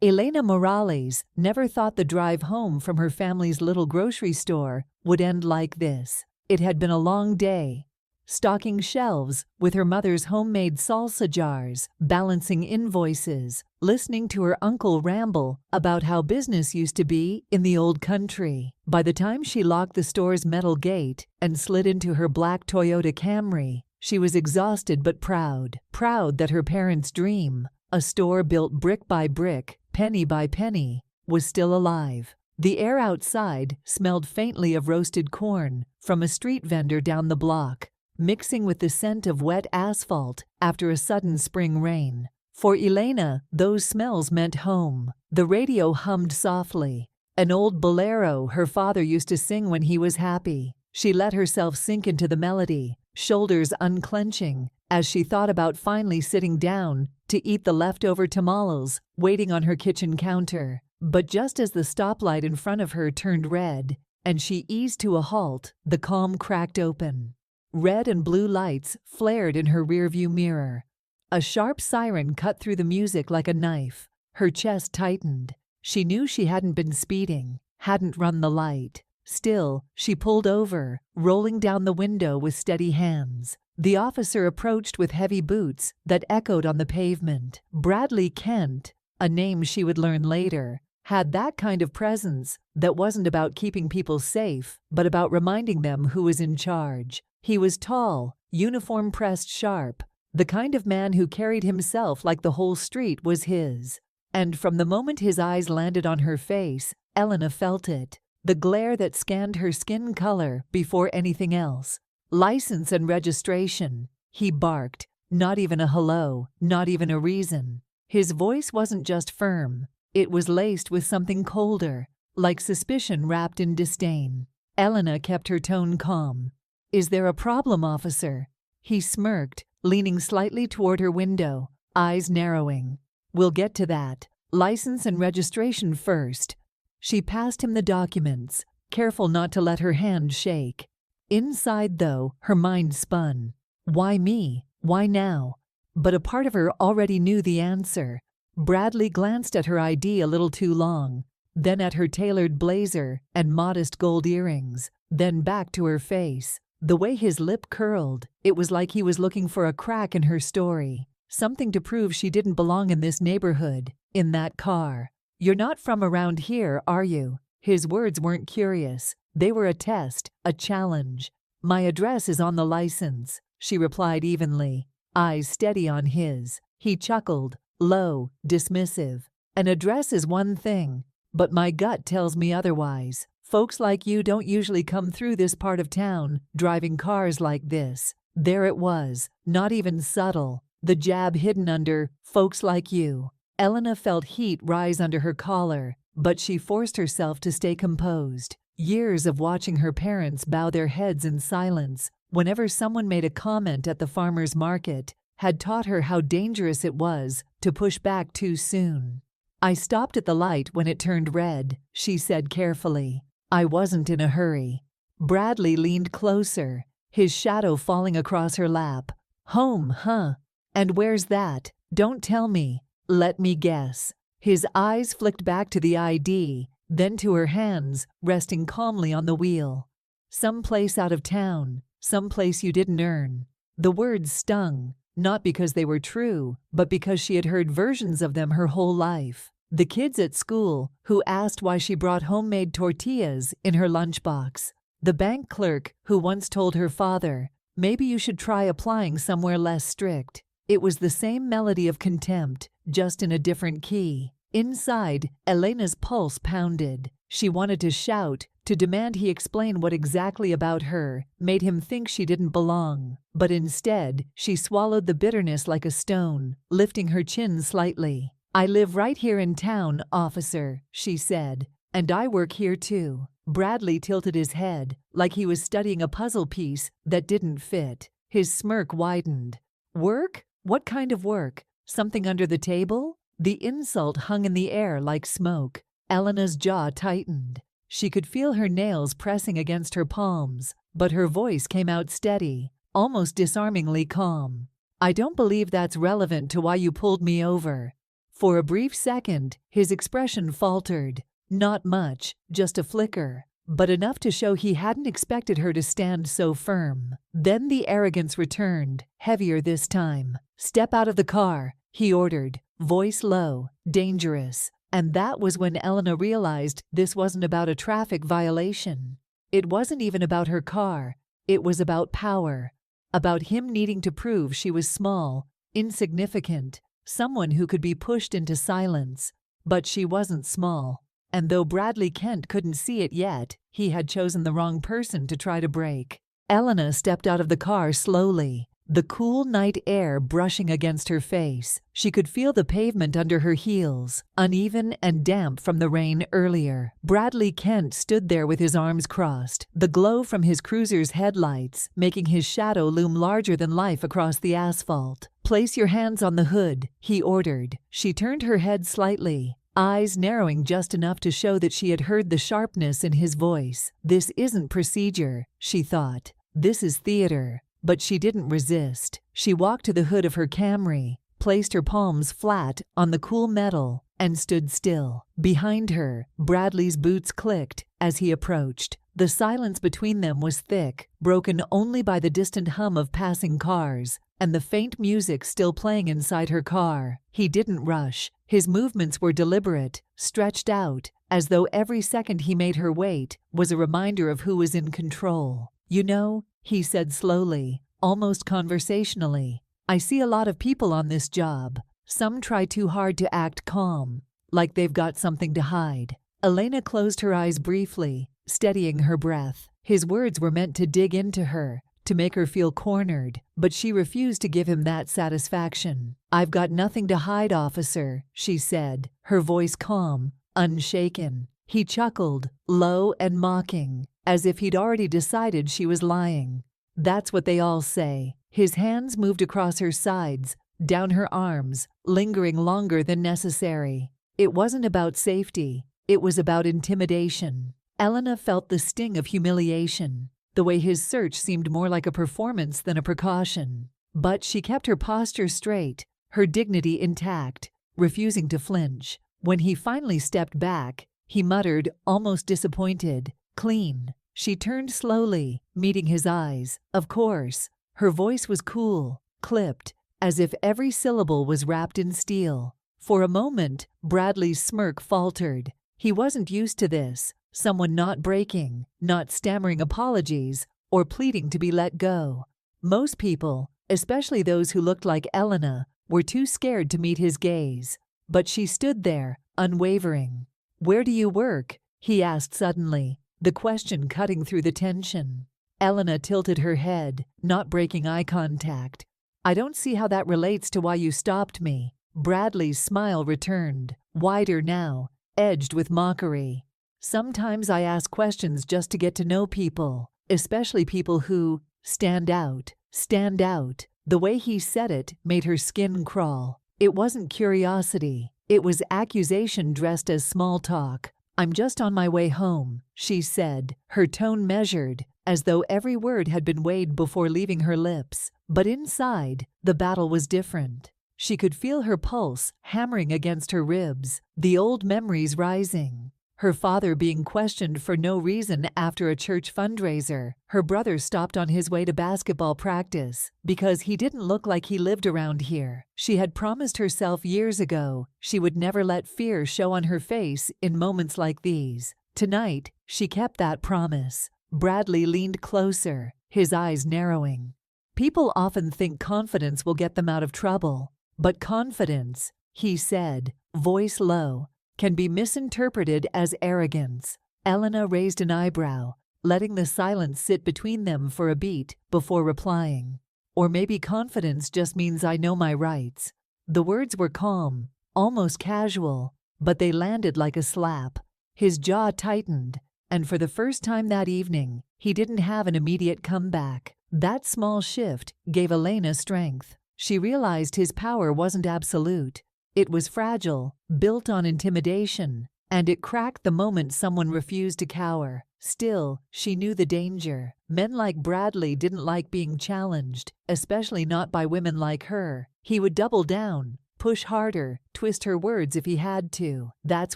Elena Morales never thought the drive home from her family's little grocery store would end like this. It had been a long day. Stocking shelves with her mother's homemade salsa jars, balancing invoices, listening to her uncle ramble about how business used to be in the old country. By the time she locked the store's metal gate and slid into her black Toyota Camry, she was exhausted but proud. Proud that her parents' dream, a store built brick by brick, penny by penny, was still alive. The air outside smelled faintly of roasted corn from a street vendor down the block, mixing with the scent of wet asphalt after a sudden spring rain. For Elena, those smells meant home. The radio hummed softly, an old bolero her father used to sing when he was happy. She let herself sink into the melody, shoulders unclenching, as she thought about finally sitting down to eat the leftover tamales waiting on her kitchen counter. But just as the stoplight in front of her turned red and she eased to a halt, the calm cracked open. Red and blue lights flared in her rearview mirror. A sharp siren cut through the music like a knife. Her chest tightened. She knew she hadn't been speeding, hadn't run the light. Still, she pulled over, rolling down the window with steady hands. The officer approached with heavy boots that echoed on the pavement. Bradley Kent, a name she would learn later, had that kind of presence that wasn't about keeping people safe, but about reminding them who was in charge. He was tall, uniform pressed sharp, the kind of man who carried himself like the whole street was his. And from the moment his eyes landed on her face, Elena felt it, the glare that scanned her skin color before anything else. License and registration, he barked, not even a hello, not even a reason. His voice wasn't just firm, it was laced with something colder, like suspicion wrapped in disdain. Elena kept her tone calm. "Is there a problem, officer?" He smirked, leaning slightly toward her window, eyes narrowing. "We'll get to that. License and registration first." She passed him the documents, careful not to let her hand shake. Inside, though, her mind spun. Why me? Why now? But a part of her already knew the answer. Bradley glanced at her ID a little too long, then at her tailored blazer and modest gold earrings, then back to her face. The way his lip curled, it was like he was looking for a crack in her story, something to prove she didn't belong in this neighborhood, in that car. "You're not from around here, are you?" His words weren't curious. They were a test, a challenge. "My address is on the license," she replied evenly, eyes steady on his. He chuckled, low, dismissive. "An address is one thing, but my gut tells me otherwise. Folks like you don't usually come through this part of town driving cars like this." There it was, not even subtle, the jab hidden under "folks like you." Elena felt heat rise under her collar, but she forced herself to stay composed. Years of watching her parents bow their heads in silence whenever someone made a comment at the farmer's market had taught her how dangerous it was to push back too soon. "I stopped at the light when it turned red," she said carefully. "I wasn't in a hurry." Bradley leaned closer, his shadow falling across her lap. "Home, huh? And where's that? Don't tell me. Let me guess." His eyes flicked back to the ID, then to her hands, resting calmly on the wheel. "Someplace out of town, someplace you didn't earn." The words stung, not because they were true, but because she had heard versions of them her whole life. The kids at school who asked why she brought homemade tortillas in her lunchbox. The bank clerk who once told her father, "Maybe you should try applying somewhere less strict." It was the same melody of contempt, just in a different key. Inside, Elena's pulse pounded. She wanted to shout, to demand he explain what exactly about her made him think she didn't belong. But instead, she swallowed the bitterness like a stone, lifting her chin slightly. "I live right here in town, officer," she said, "and I work here too." Bradley tilted his head, like he was studying a puzzle piece that didn't fit. His smirk widened. "Work? What kind of work? Something under the table?" The insult hung in the air like smoke. Elena's jaw tightened. She could feel her nails pressing against her palms, but her voice came out steady, almost disarmingly calm. "I don't believe that's relevant to why you pulled me over." For a brief second, his expression faltered. Not much, just a flicker, but enough to show he hadn't expected her to stand so firm. Then the arrogance returned, heavier this time. "Step out of the car," he ordered, voice low, dangerous. And that was when Elena realized this wasn't about a traffic violation. It wasn't even about her car. It was about power. About him needing to prove she was small, insignificant, someone who could be pushed into silence. But she wasn't small. And though Bradley Kent couldn't see it yet, he had chosen the wrong person to try to break. Elena stepped out of the car slowly, the cool night air brushing against her face. She could feel the pavement under her heels, uneven and damp from the rain earlier. Bradley Kent stood there with his arms crossed, the glow from his cruiser's headlights making his shadow loom larger than life across the asphalt. "Place your hands on the hood," he ordered. She turned her head slightly, eyes narrowing just enough to show that she had heard the sharpness in his voice. This isn't procedure, she thought. This is theater. But she didn't resist. She walked to the hood of her Camry, placed her palms flat on the cool metal, and stood still. Behind her, Bradley's boots clicked as he approached. The silence between them was thick, broken only by the distant hum of passing cars and the faint music still playing inside her car. He didn't rush. His movements were deliberate, stretched out, as though every second he made her wait was a reminder of who was in control. "You know," he said slowly, almost conversationally, "I see a lot of people on this job. Some try too hard to act calm, like they've got something to hide." Elena closed her eyes briefly, steadying her breath. His words were meant to dig into her, to make her feel cornered, but she refused to give him that satisfaction. "I've got nothing to hide, officer," she said, her voice calm, unshaken. He chuckled, low and mocking, as if he'd already decided she was lying. "That's what they all say." His hands moved across her sides, down her arms, lingering longer than necessary. It wasn't about safety. It was about intimidation. Elena felt the sting of humiliation. The way his search seemed more like a performance than a precaution. But she kept her posture straight, her dignity intact, refusing to flinch. When he finally stepped back, he muttered, almost disappointed, "Clean." She turned slowly, meeting his eyes. Of course. Her voice was cool, clipped, as if every syllable was wrapped in steel. For a moment, Bradley's smirk faltered. He wasn't used to this. Someone not breaking, not stammering apologies, or pleading to be let go. Most people, especially those who looked like Elena, were too scared to meet his gaze. But she stood there, unwavering. "Where do you work?" he asked suddenly, the question cutting through the tension. Elena tilted her head, not breaking eye contact. "I don't see how that relates to why you stopped me." Bradley's smile returned, wider now, edged with mockery. "Sometimes I ask questions just to get to know people, especially people who stand out. Stand out." The way he said it made her skin crawl. It wasn't curiosity. It was accusation dressed as small talk. "I'm just on my way home," she said, her tone measured, as though every word had been weighed before leaving her lips. But inside, the battle was different. She could feel her pulse hammering against her ribs, the old memories rising. Her father being questioned for no reason after a church fundraiser. Her brother stopped on his way to basketball practice because he didn't look like he lived around here. She had promised herself years ago she would never let fear show on her face in moments like these. Tonight, she kept that promise. Bradley leaned closer, his eyes narrowing. "People often think confidence will get them out of trouble. But confidence," he said, voice low, "can be misinterpreted as arrogance." Elena raised an eyebrow, letting the silence sit between them for a beat before replying. "Or maybe confidence just means I know my rights." The words were calm, almost casual, but they landed like a slap. His jaw tightened, and for the first time that evening, he didn't have an immediate comeback. That small shift gave Elena strength. She realized his power wasn't absolute. It was fragile, built on intimidation, and it cracked the moment someone refused to cower. Still, she knew the danger. Men like Bradley didn't like being challenged, especially not by women like her. He would double down, push harder, twist her words if he had to. That's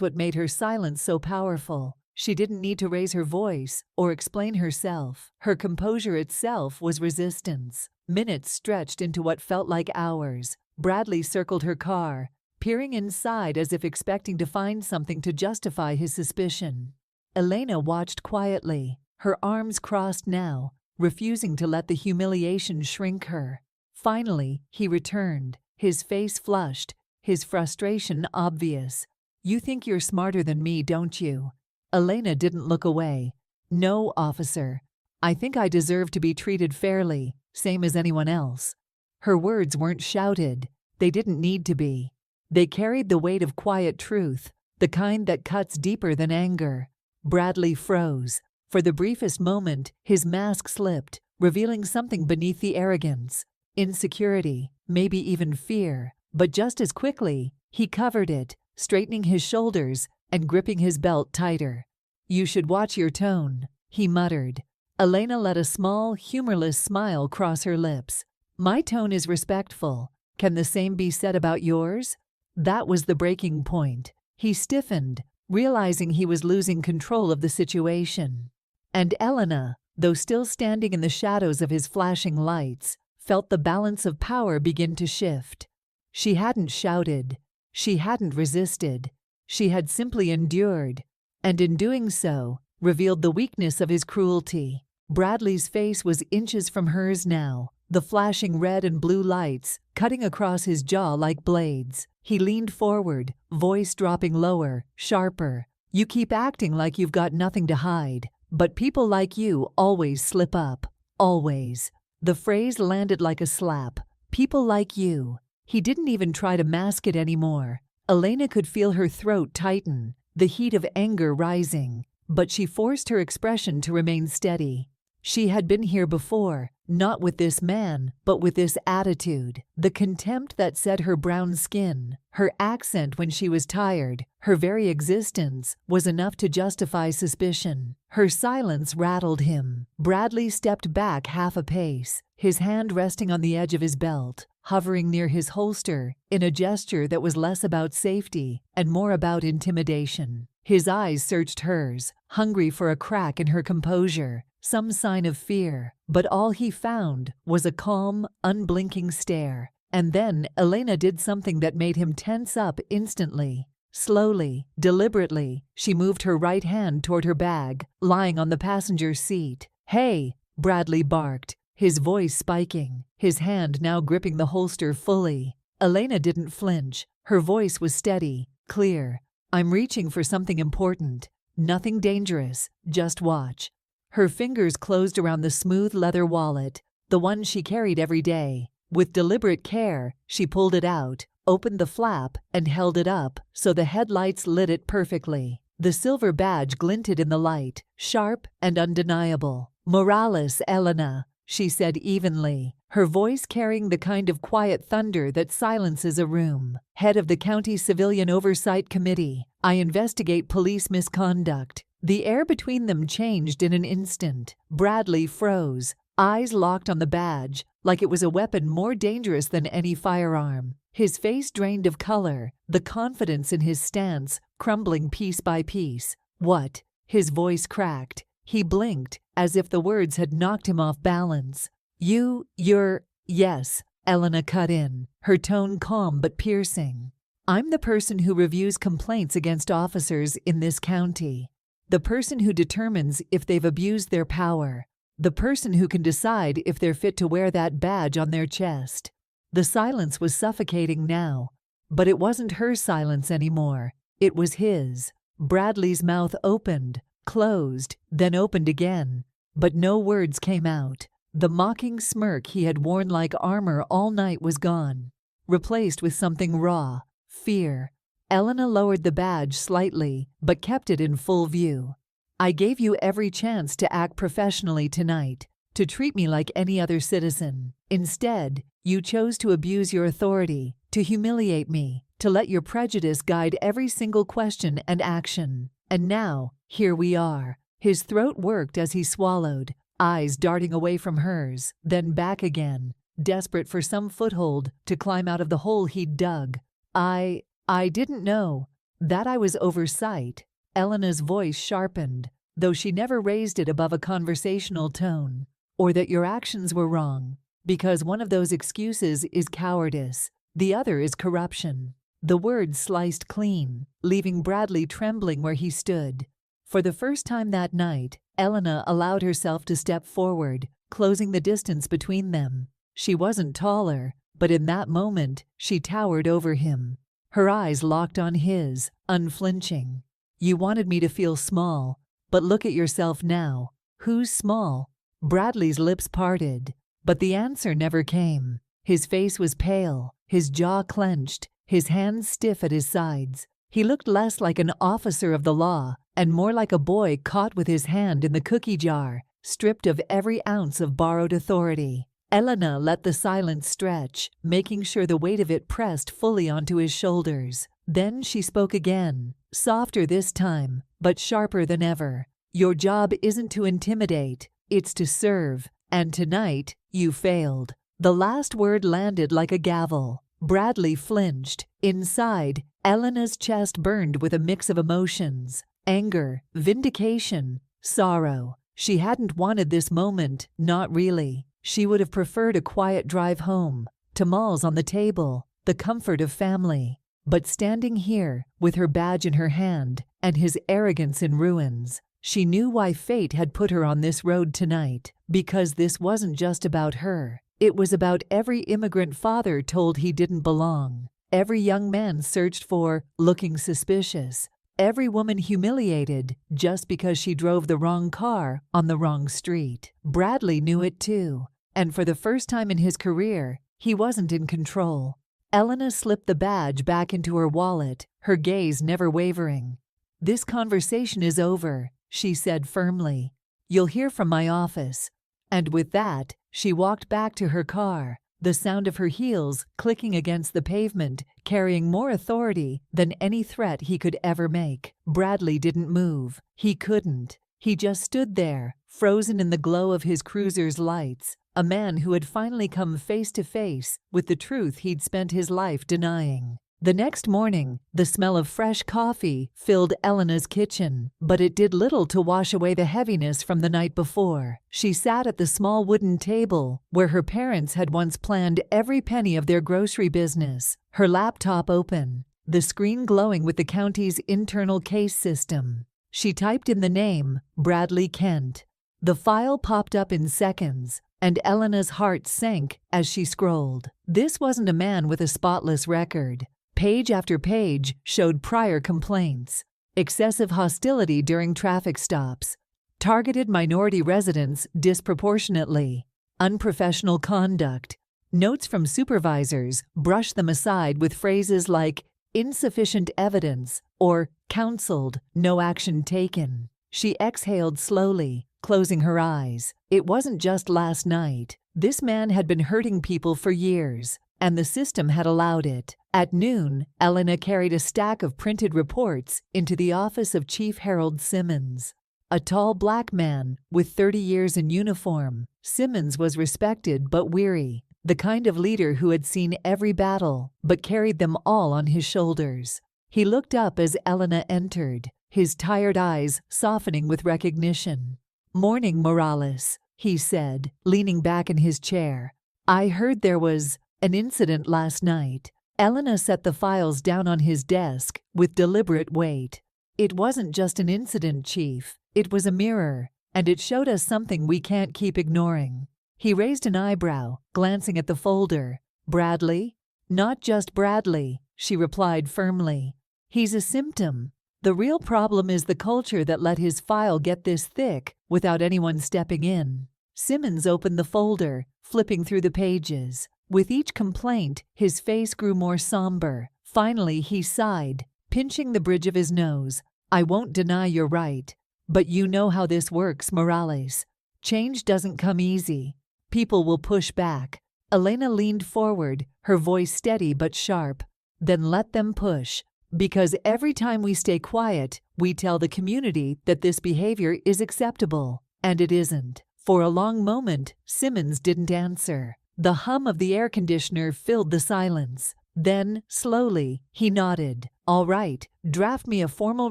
what made her silence so powerful. She didn't need to raise her voice or explain herself. Her composure itself was resistance. Minutes stretched into what felt like hours. Bradley circled her car, peering inside as if expecting to find something to justify his suspicion. Elena watched quietly, her arms crossed now, refusing to let the humiliation shrink her. Finally, he returned, his face flushed, his frustration obvious. "You think you're smarter than me, don't you?" Elena didn't look away. "No, officer. I think I deserve to be treated fairly, same as anyone else." Her words weren't shouted. They didn't need to be. They carried the weight of quiet truth, the kind that cuts deeper than anger. Bradley froze. For the briefest moment, his mask slipped, revealing something beneath the arrogance. Insecurity, maybe even fear. But just as quickly, he covered it, straightening his shoulders and gripping his belt tighter. "You should watch your tone," he muttered. Elena let a small, humorless smile cross her lips. "My tone is respectful. Can the same be said about yours?" That was the breaking point. He stiffened, realizing he was losing control of the situation. And Elena, though still standing in the shadows of his flashing lights, felt the balance of power begin to shift. She hadn't shouted. She hadn't resisted. She had simply endured, and in doing so, revealed the weakness of his cruelty. Bradley's face was inches from hers now, the flashing red and blue lights cutting across his jaw like blades. He leaned forward, voice dropping lower, sharper. "You keep acting like you've got nothing to hide, but people like you always slip up. Always." The phrase landed like a slap. People like you. He didn't even try to mask it anymore. Elena could feel her throat tighten, the heat of anger rising, but she forced her expression to remain steady. She had been here before, not with this man, but with this attitude. The contempt that set her brown skin, her accent when she was tired, her very existence was enough to justify suspicion. Her silence rattled him. Bradley stepped back half a pace, his hand resting on the edge of his belt, hovering near his holster in a gesture that was less about safety and more about intimidation. His eyes searched hers, hungry for a crack in her composure, some sign of fear, but all he found was a calm, unblinking stare. And then Elena did something that made him tense up instantly. Slowly, deliberately, she moved her right hand toward her bag, lying on the passenger seat. "Hey!" Bradley barked, his voice spiking, his hand now gripping the holster fully. Elena didn't flinch. Her voice was steady, clear. "I'm reaching for something important. Nothing dangerous, just watch." Her fingers closed around the smooth leather wallet, the one she carried every day. With deliberate care, she pulled it out, opened the flap, and held it up so the headlights lit it perfectly. The silver badge glinted in the light, sharp and undeniable. "Morales, Elena," she said evenly, her voice carrying the kind of quiet thunder that silences a room. "Head of the County Civilian Oversight Committee. I investigate police misconduct." The air between them changed in an instant. Bradley froze, eyes locked on the badge, like it was a weapon more dangerous than any firearm. His face drained of color, the confidence in his stance crumbling piece by piece. "What?" His voice cracked. He blinked, as if the words had knocked him off balance. You're... Yes, Elena cut in, her tone calm but piercing. "I'm the person who reviews complaints against officers in this county. The person who determines if they've abused their power. The person who can decide if they're fit to wear that badge on their chest." The silence was suffocating now, but it wasn't her silence anymore. It was his. Bradley's mouth opened, closed, then opened again, but no words came out. The mocking smirk he had worn like armor all night was gone, replaced with something raw, fear. Elena lowered the badge slightly, but kept it in full view. "I gave you every chance to act professionally tonight, to treat me like any other citizen. Instead, you chose to abuse your authority, to humiliate me, to let your prejudice guide every single question and action. And now, here we are." His throat worked as he swallowed, eyes darting away from hers, then back again, desperate for some foothold to climb out of the hole he'd dug. I didn't know. That I was oversight. Elena's voice sharpened, though she never raised it above a conversational tone. Or that your actions were wrong. Because one of those excuses is cowardice, the other is corruption. The words sliced clean, leaving Bradley trembling where he stood. For the first time that night, Elena allowed herself to step forward, closing the distance between them. She wasn't taller, but in that moment, she towered over him. Her eyes locked on his, unflinching. You wanted me to feel small, but look at yourself now. Who's small? Bradley's lips parted, but the answer never came. His face was pale, his jaw clenched, his hands stiff at his sides. He looked less like an officer of the law and more like a boy caught with his hand in the cookie jar, stripped of every ounce of borrowed authority. Elena let the silence stretch, making sure the weight of it pressed fully onto his shoulders. Then she spoke again, softer this time, but sharper than ever. Your job isn't to intimidate, it's to serve, and tonight, you failed. The last word landed like a gavel. Bradley flinched. Inside, Elena's chest burned with a mix of emotions: anger, vindication, sorrow. She hadn't wanted this moment, not really. She would have preferred a quiet drive home, tamales on the table, the comfort of family. But standing here, with her badge in her hand, and his arrogance in ruins, she knew why fate had put her on this road tonight. Because this wasn't just about her. It was about every immigrant father told he didn't belong. Every young man searched for, looking suspicious. Every woman humiliated just because she drove the wrong car on the wrong street. Bradley knew it too. And for the first time in his career, he wasn't in control. Elena slipped the badge back into her wallet, her gaze never wavering. This conversation is over, she said firmly. You'll hear from my office. And with that, she walked back to her car, the sound of her heels clicking against the pavement, carrying more authority than any threat he could ever make. Bradley didn't move. He couldn't. He just stood there, frozen in the glow of his cruiser's lights, a man who had finally come face to face with the truth he'd spent his life denying. The next morning, the smell of fresh coffee filled Elena's kitchen, but it did little to wash away the heaviness from the night before. She sat at the small wooden table where her parents had once planned every penny of their grocery business, her laptop open, the screen glowing with the county's internal case system. She typed in the name, Bradley Kent. The file popped up in seconds, and Elena's heart sank as she scrolled. This wasn't a man with a spotless record. Page after page showed prior complaints: excessive hostility during traffic stops, targeted minority residents disproportionately, unprofessional conduct. Notes from supervisors brushed them aside with phrases like insufficient evidence or counseled, no action taken. She exhaled slowly, closing her eyes. It wasn't just last night. This man had been hurting people for years, and the system had allowed it. At noon, Elena carried a stack of printed reports into the office of Chief Harold Simmons. A tall black man with 30 years in uniform, Simmons was respected but weary, the kind of leader who had seen every battle but carried them all on his shoulders. He looked up as Elena entered, his tired eyes softening with recognition. "Morning, Morales," he said, leaning back in his chair. "I heard there was an incident last night." Elena set the files down on his desk with deliberate weight. "It wasn't just an incident, Chief. It was a mirror, and it showed us something we can't keep ignoring." He raised an eyebrow, glancing at the folder. "Bradley?" "Not just Bradley," she replied firmly. "He's a symptom. The real problem is the culture that let his file get this thick without anyone stepping in." Simmons opened the folder, flipping through the pages. With each complaint, his face grew more somber. Finally, he sighed, pinching the bridge of his nose. "I won't deny you're right. But you know how this works, Morales. Change doesn't come easy. People will push back." Elena leaned forward, her voice steady but sharp. "Then let them push. Because every time we stay quiet, we tell the community that this behavior is acceptable. And it isn't." For a long moment, Simmons didn't answer. The hum of the air conditioner filled the silence. Then, slowly, he nodded. "All right, draft me a formal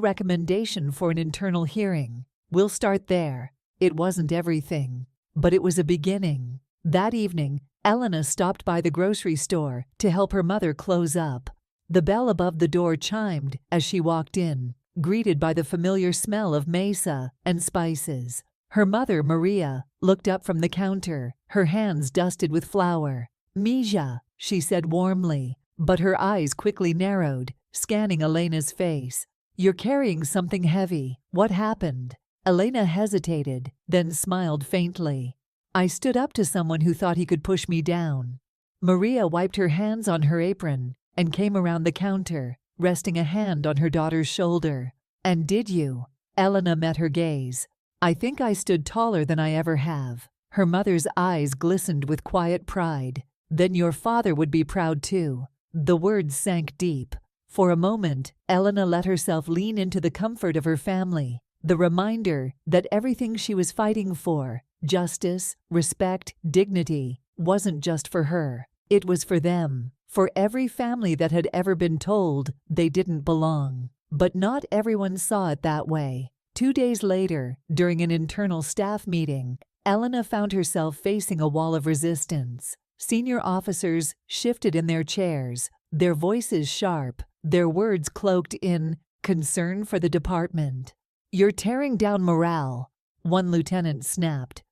recommendation for an internal hearing. We'll start there." It wasn't everything, but it was a beginning. That evening, Elena stopped by the grocery store to help her mother close up. The bell above the door chimed as she walked in, greeted by the familiar smell of mesa and spices. Her mother, Maria, looked up from the counter, her hands dusted with flour. "Mija," she said warmly, but her eyes quickly narrowed, scanning Elena's face. "You're carrying something heavy. What happened?" Elena hesitated, then smiled faintly. "I stood up to someone who thought he could push me down." Maria wiped her hands on her apron and came around the counter, resting a hand on her daughter's shoulder. "And did you?" Elena met her gaze. "I think I stood taller than I ever have." Her mother's eyes glistened with quiet pride. "Then your father would be proud too." The words sank deep. For a moment, Elena let herself lean into the comfort of her family, the reminder that everything she was fighting for, justice, respect, dignity, wasn't just for her. It was for them, for every family that had ever been told they didn't belong. But not everyone saw it that way. 2 days later, during an internal staff meeting, Elena found herself facing a wall of resistance. Senior officers shifted in their chairs, their voices sharp, their words cloaked in concern for the department. "You're tearing down morale," one lieutenant snapped.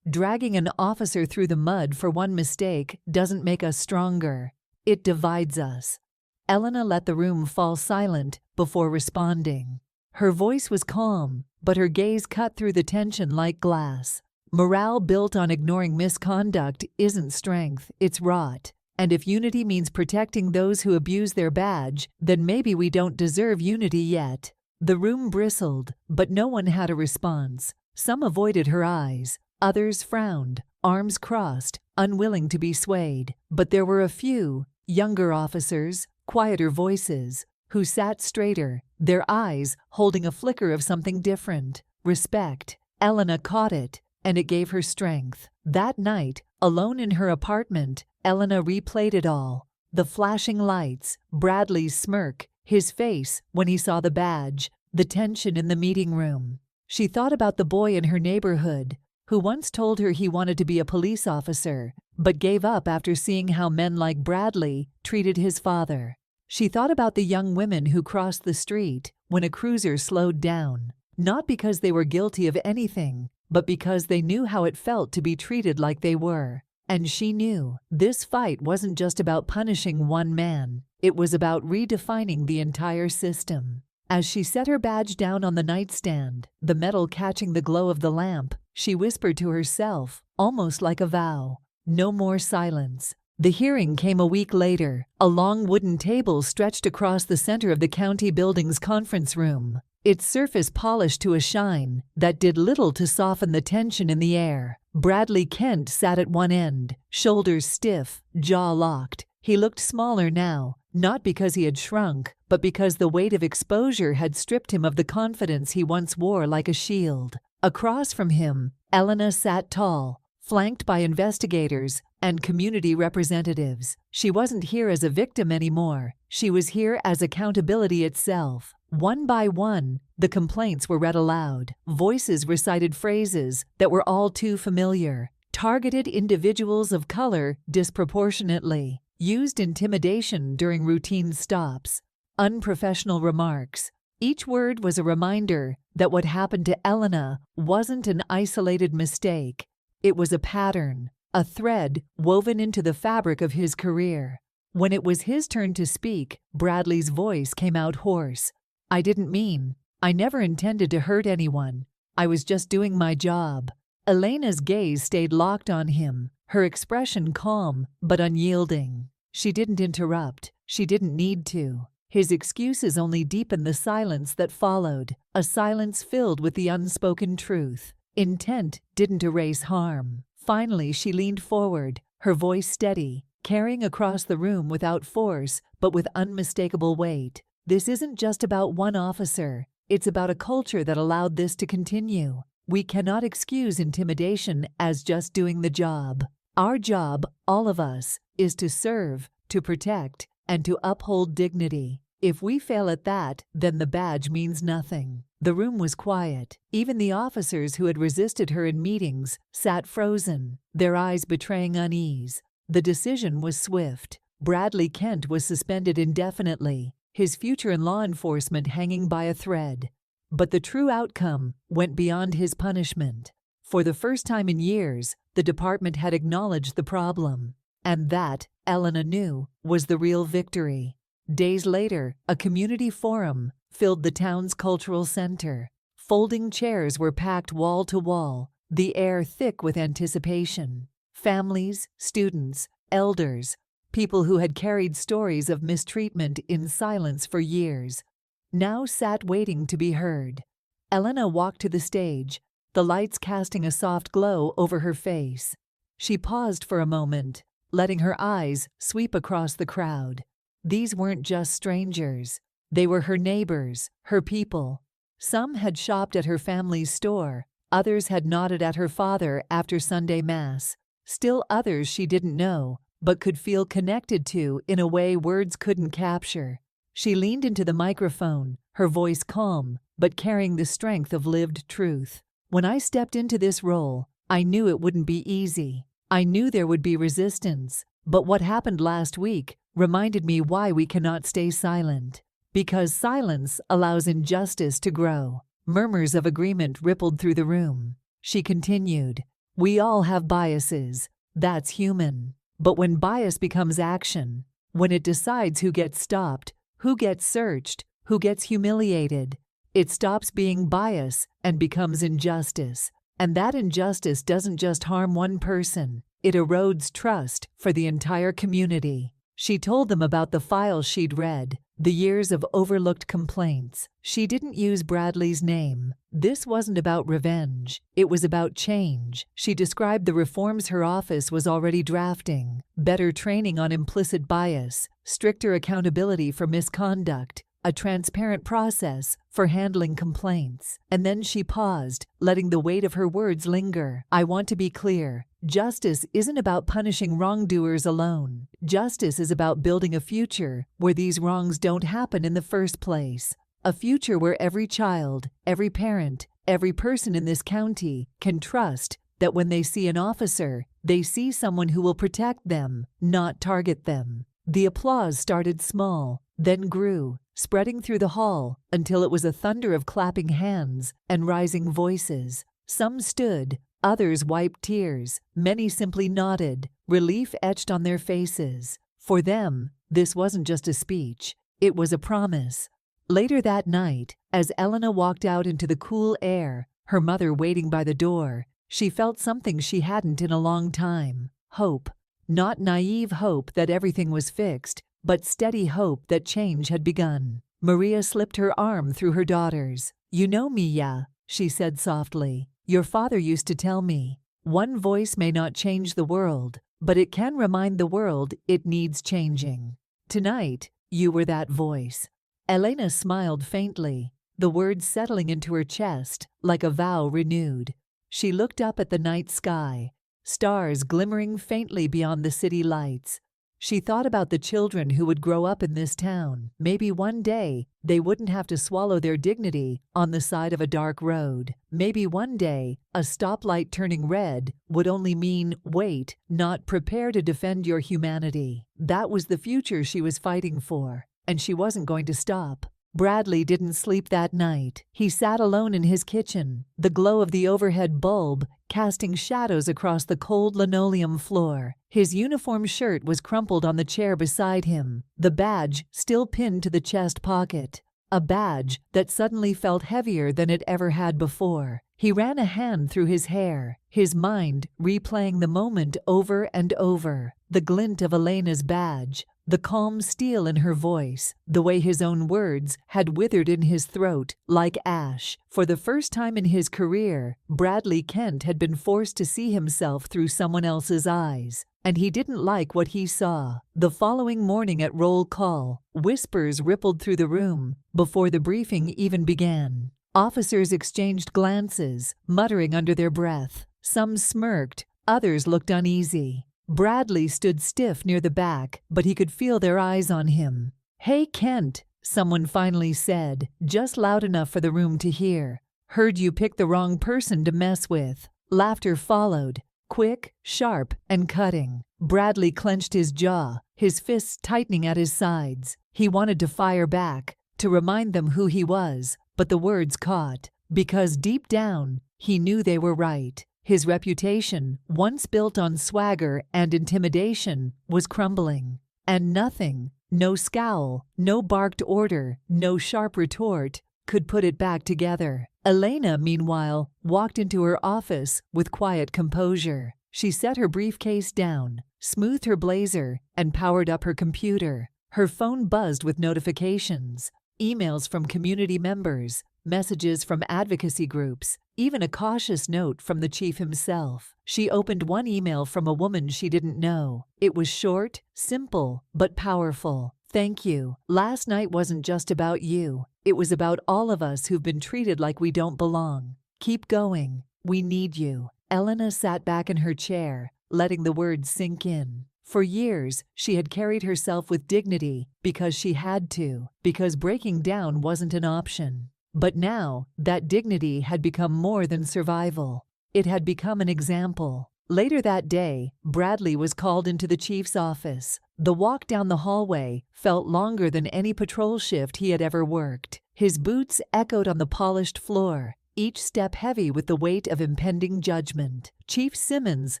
"Dragging an officer through the mud for one mistake doesn't make us stronger. It divides us." Elena let the room fall silent before responding. Her voice was calm, but her gaze cut through the tension like glass. Morale built on ignoring misconduct isn't strength, it's rot. And if unity means protecting those who abuse their badge, then maybe we don't deserve unity yet. The room bristled, but no one had a response. Some avoided her eyes, others frowned, arms crossed, unwilling to be swayed. But there were a few, younger officers, quieter voices, who sat straighter, their eyes holding a flicker of something different. Respect. Elena caught it, and it gave her strength. That night, alone in her apartment, Elena replayed it all. The flashing lights, Bradley's smirk, his face when he saw the badge, the tension in the meeting room. She thought about the boy in her neighborhood, who once told her he wanted to be a police officer, but gave up after seeing how men like Bradley treated his father. She thought about the young women who crossed the street when a cruiser slowed down, not because they were guilty of anything, but because they knew how it felt to be treated like they were. And she knew this fight wasn't just about punishing one man, it was about redefining the entire system. As she set her badge down on the nightstand, the metal catching the glow of the lamp, she whispered to herself, almost like a vow, "No more silence." The hearing came a week later. A long wooden table stretched across the center of the county building's conference room, its surface polished to a shine that did little to soften the tension in the air. Bradley Kent sat at one end, shoulders stiff, jaw locked. He looked smaller now, not because he had shrunk, but because the weight of exposure had stripped him of the confidence he once wore like a shield. Across from him, Elena sat tall, flanked by investigators and community representatives. She wasn't here as a victim anymore. She was here as accountability itself. One by one, the complaints were read aloud. Voices recited phrases that were all too familiar. Targeted individuals of color disproportionately. Used intimidation during routine stops. Unprofessional remarks. Each word was a reminder that what happened to Elena wasn't an isolated mistake. It was a pattern, a thread woven into the fabric of his career. When it was his turn to speak, Bradley's voice came out hoarse. "I didn't mean. I never intended to hurt anyone. I was just doing my job." Elena's gaze stayed locked on him, her expression calm but unyielding. She didn't interrupt. She didn't need to. His excuses only deepened the silence that followed, a silence filled with the unspoken truth. Intent didn't erase harm. Finally, she leaned forward, her voice steady, carrying across the room without force but with unmistakable weight. "This isn't just about one officer. It's about a culture that allowed this to continue. We cannot excuse intimidation as just doing the job. Our job, all of us, is to serve, to protect, and to uphold dignity. If we fail at that, then the badge means nothing. The room was quiet. Even the officers who had resisted her in meetings sat frozen, their eyes betraying unease. The decision was swift. Bradley Kent was suspended indefinitely, his future in law enforcement hanging by a thread. But the true outcome went beyond his punishment. For the first time in years, the department had acknowledged the problem. And that, Elena knew, was the real victory. Days later, a community forum filled the town's cultural center. Folding chairs were packed wall to wall, the air thick with anticipation. Families, students, elders, people who had carried stories of mistreatment in silence for years, now sat waiting to be heard. Elena walked to the stage, the lights casting a soft glow over her face. She paused for a moment, letting her eyes sweep across the crowd. These weren't just strangers. They were her neighbors, her people. Some had shopped at her family's store. Others had nodded at her father after Sunday Mass. Still others she didn't know, but could feel connected to in a way words couldn't capture. She leaned into the microphone, her voice calm, but carrying the strength of lived truth. When I stepped into this role, I knew it wouldn't be easy. I knew there would be resistance. But what happened last week reminded me why we cannot stay silent. Because silence allows injustice to grow. Murmurs of agreement rippled through the room. She continued, "We all have biases. That's human. But when bias becomes action, when it decides who gets stopped, who gets searched, who gets humiliated, it stops being bias and becomes injustice. And that injustice doesn't just harm one person. It erodes trust for the entire community." She told them about the files she'd read, the years of overlooked complaints. She didn't use Bradley's name. This wasn't about revenge. It was about change. She described the reforms her office was already drafting: better training on implicit bias, stricter accountability for misconduct, a transparent process for handling complaints. And then she paused, letting the weight of her words linger. "I want to be clear. Justice isn't about punishing wrongdoers alone. Justice is about building a future where these wrongs don't happen in the first place. A future where every child, every parent, every person in this county can trust that when they see an officer, they see someone who will protect them, not target them." The applause started small, then grew, spreading through the hall until it was a thunder of clapping hands and rising voices. Some stood, others wiped tears, many simply nodded, relief etched on their faces. For them, this wasn't just a speech, it was a promise. Later that night, as Elena walked out into the cool air, her mother waiting by the door, she felt something she hadn't in a long time: hope. Not naive hope that everything was fixed, but steady hope that change had begun. Maria slipped her arm through her daughter's. "You know, Mia," she said softly, "your father used to tell me, one voice may not change the world, but it can remind the world it needs changing. Tonight, you were that voice." Elena smiled faintly, the words settling into her chest like a vow renewed. She looked up at the night sky, stars glimmering faintly beyond the city lights. She thought about the children who would grow up in this town. Maybe one day they wouldn't have to swallow their dignity on the side of a dark road. Maybe one day a stoplight turning red would only mean wait, not prepare to defend your humanity. That was the future she was fighting for, and she wasn't going to stop. Bradley didn't sleep that night. He sat alone in his kitchen, the glow of the overhead bulb casting shadows across the cold linoleum floor. His uniform shirt was crumpled on the chair beside him, the badge still pinned to the chest pocket. A badge that suddenly felt heavier than it ever had before. He ran a hand through his hair, his mind replaying the moment over and over. The glint of Elena's badge, the calm steel in her voice, the way his own words had withered in his throat like ash. For the first time in his career, Bradley Kent had been forced to see himself through someone else's eyes, and he didn't like what he saw. The following morning at roll call, whispers rippled through the room before the briefing even began. Officers exchanged glances, muttering under their breath. Some smirked, others looked uneasy. Bradley stood stiff near the back, but he could feel their eyes on him. "Hey, Kent," someone finally said, just loud enough for the room to hear. "Heard you picked the wrong person to mess with." Laughter followed, quick, sharp, and cutting. Bradley clenched his jaw, his fists tightening at his sides. He wanted to fire back, to remind them who he was, but the words caught. Because deep down, he knew they were right. His reputation, once built on swagger and intimidation, was crumbling. And nothing, no scowl, no barked order, no sharp retort, could put it back together. Elena, meanwhile, walked into her office with quiet composure. She set her briefcase down, smoothed her blazer, and powered up her computer. Her phone buzzed with notifications, emails from community members, messages from advocacy groups, even a cautious note from the chief himself. She opened one email from a woman she didn't know. It was short, simple, but powerful. "Thank you. Last night wasn't just about you. It was about all of us who've been treated like we don't belong. Keep going. We need you." Elena sat back in her chair, letting the words sink in. For years, she had carried herself with dignity because she had to, because breaking down wasn't an option. But now, that dignity had become more than survival. It had become an example. Later that day, Bradley was called into the chief's office. The walk down the hallway felt longer than any patrol shift he had ever worked. His boots echoed on the polished floor, each step heavy with the weight of impending judgment. Chief Simmons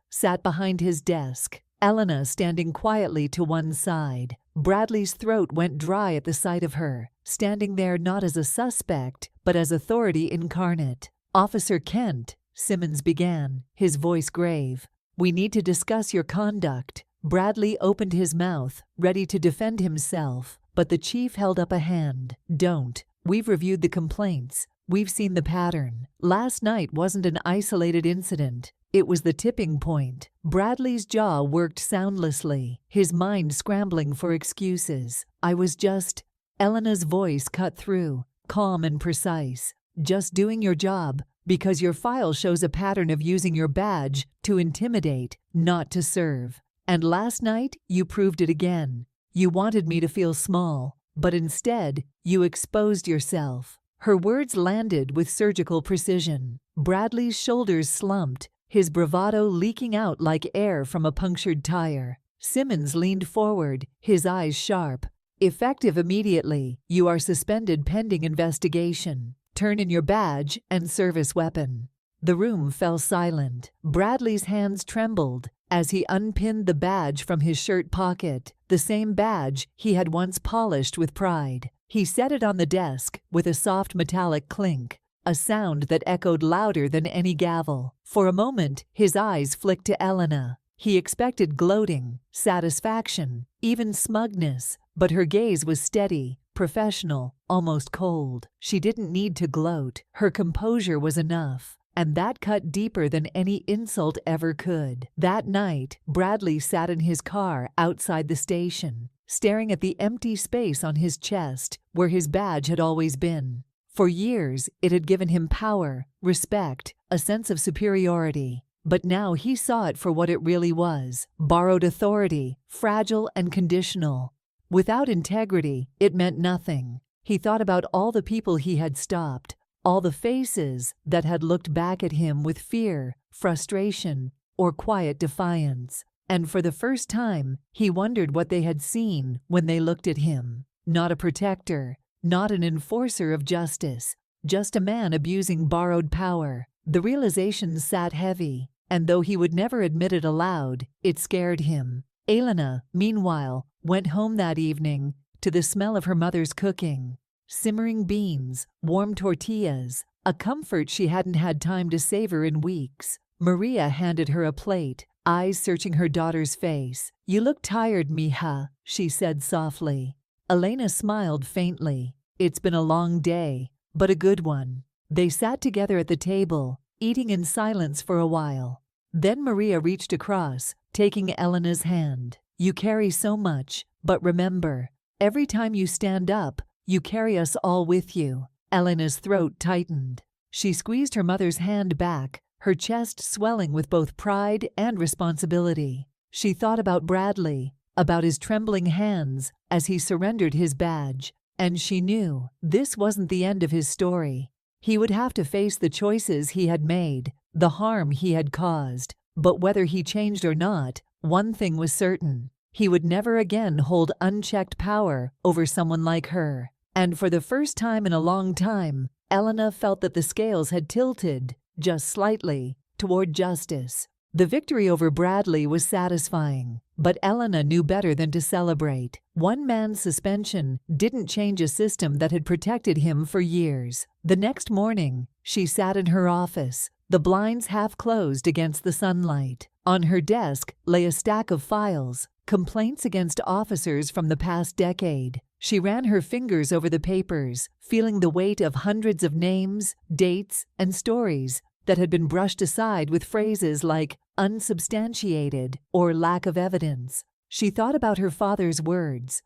sat behind his desk, Elena standing quietly to one side. Bradley's throat went dry at the sight of her, standing there not as a suspect, but as authority incarnate. "Officer Kent," Simmons began, his voice grave, "we need to discuss your conduct." Bradley opened his mouth, ready to defend himself, but the chief held up a hand. "Don't. We've reviewed the complaints. We've seen the pattern. Last night wasn't an isolated incident. It was the tipping point." Bradley's jaw worked soundlessly, his mind scrambling for excuses. "I was just—" Elena's voice cut through, calm and precise. "Just doing your job, because your file shows a pattern of using your badge to intimidate, not to serve. And last night, you proved it again. You wanted me to feel small, but instead, you exposed yourself." Her words landed with surgical precision. Bradley's shoulders slumped, his bravado leaking out like air from a punctured tire. Simmons leaned forward, his eyes sharp. "Effective immediately. You are suspended pending investigation. Turn in your badge and service weapon." The room fell silent. Bradley's hands trembled as he unpinned the badge from his shirt pocket, the same badge he had once polished with pride. He set it on the desk with a soft metallic clink, a sound that echoed louder than any gavel. For a moment, his eyes flicked to Elena. He expected gloating, satisfaction, even smugness, but her gaze was steady, professional, almost cold. She didn't need to gloat. Her composure was enough. And that cut deeper than any insult ever could. That night, Bradley sat in his car outside the station, staring at the empty space on his chest where his badge had always been. For years, it had given him power, respect, a sense of superiority. But now he saw it for what it really was: borrowed authority, fragile and conditional. Without integrity, it meant nothing. He thought about all the people he had stopped, all the faces that had looked back at him with fear, frustration, or quiet defiance. And for the first time, he wondered what they had seen when they looked at him. Not a protector, not an enforcer of justice, just a man abusing borrowed power. The realization sat heavy, and though he would never admit it aloud, it scared him. Elena, meanwhile, went home that evening to the smell of her mother's cooking. Simmering beans, warm tortillas, a comfort she hadn't had time to savor in weeks. Maria handed her a plate, eyes searching her daughter's face. "You look tired, mija," she said softly. Elena smiled faintly. "It's been a long day, but a good one." They sat together at the table, eating in silence for a while. Then Maria reached across, taking Elena's hand. "You carry so much, but remember, every time you stand up, you carry us all with you." Elena's throat tightened. She squeezed her mother's hand back, her chest swelling with both pride and responsibility. She thought about Bradley, about his trembling hands as he surrendered his badge, and she knew this wasn't the end of his story. He would have to face the choices he had made, the harm he had caused. But whether he changed or not, one thing was certain. He would never again hold unchecked power over someone like her. And for the first time in a long time, Elena felt that the scales had tilted, just slightly, toward justice. The victory over Bradley was satisfying, but Elena knew better than to celebrate. One man's suspension didn't change a system that had protected him for years. The next morning, she sat in her office, the blinds half closed against the sunlight. On her desk lay a stack of files, complaints against officers from the past decade. She ran her fingers over the papers, feeling the weight of hundreds of names, dates, and stories that had been brushed aside with phrases like unsubstantiated or lack of evidence. She thought about her father's words